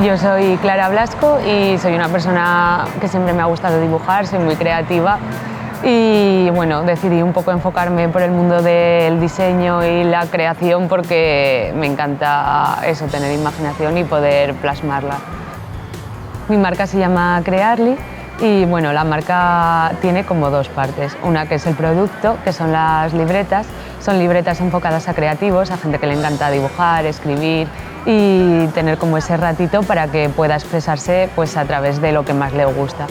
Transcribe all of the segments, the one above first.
Yo soy Clara Blasco y soy una persona que siempre me ha gustado dibujar, soy muy creativa y bueno, decidí un poco enfocarme por el mundo del diseño y la creación porque me encanta eso, tener imaginación y poder plasmarla. Mi marca se llama Crearly y bueno, la marca tiene como dos partes. Una que es el producto, que son las libretas. Son libretas enfocadas a creativos, a gente que le encanta dibujar, escribir y tener como ese ratito para que pueda expresarse pues, a través de lo que más le gusta.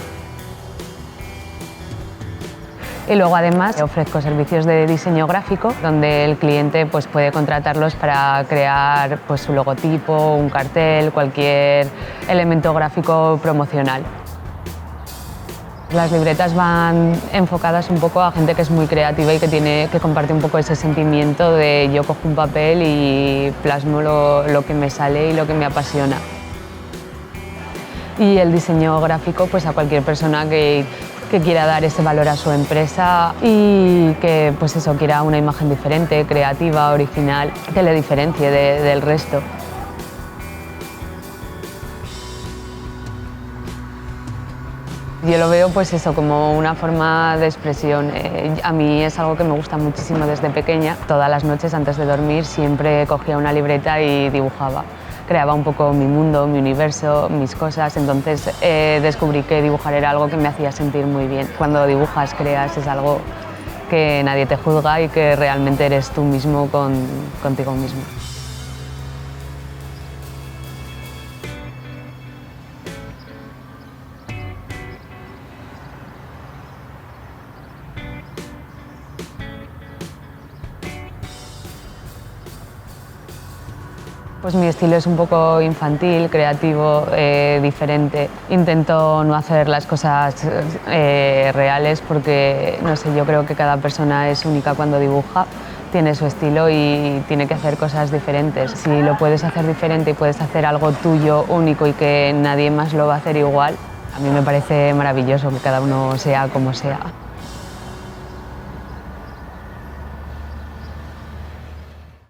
Y luego además ofrezco servicios de diseño gráfico donde el cliente pues, puede contratarlos para crear pues, su logotipo, un cartel, cualquier elemento gráfico promocional. Las libretas van enfocadas un poco a gente que es muy creativa y que comparte un poco ese sentimiento de yo cojo un papel y plasmo lo que me sale y lo que me apasiona. Y el diseño gráfico pues a cualquier persona que quiera dar ese valor a su empresa y que pues eso, quiera una imagen diferente, creativa, original, que le diferencie del resto. Yo lo veo pues eso, como una forma de expresión. A mí es algo que me gusta muchísimo desde pequeña. Todas las noches antes de dormir siempre cogía una libreta y dibujaba. Creaba un poco mi mundo, mi universo, mis cosas. Entonces descubrí que dibujar era algo que me hacía sentir muy bien. Cuando dibujas, creas, es algo que nadie te juzga y que realmente eres tú mismo contigo mismo. Pues mi estilo es un poco infantil, creativo, diferente. Intento no hacer las cosas reales porque, no sé, yo creo que cada persona es única cuando dibuja, tiene su estilo y tiene que hacer cosas diferentes. Si lo puedes hacer diferente y puedes hacer algo tuyo, único y que nadie más lo va a hacer igual, a mí me parece maravilloso que cada uno sea como sea.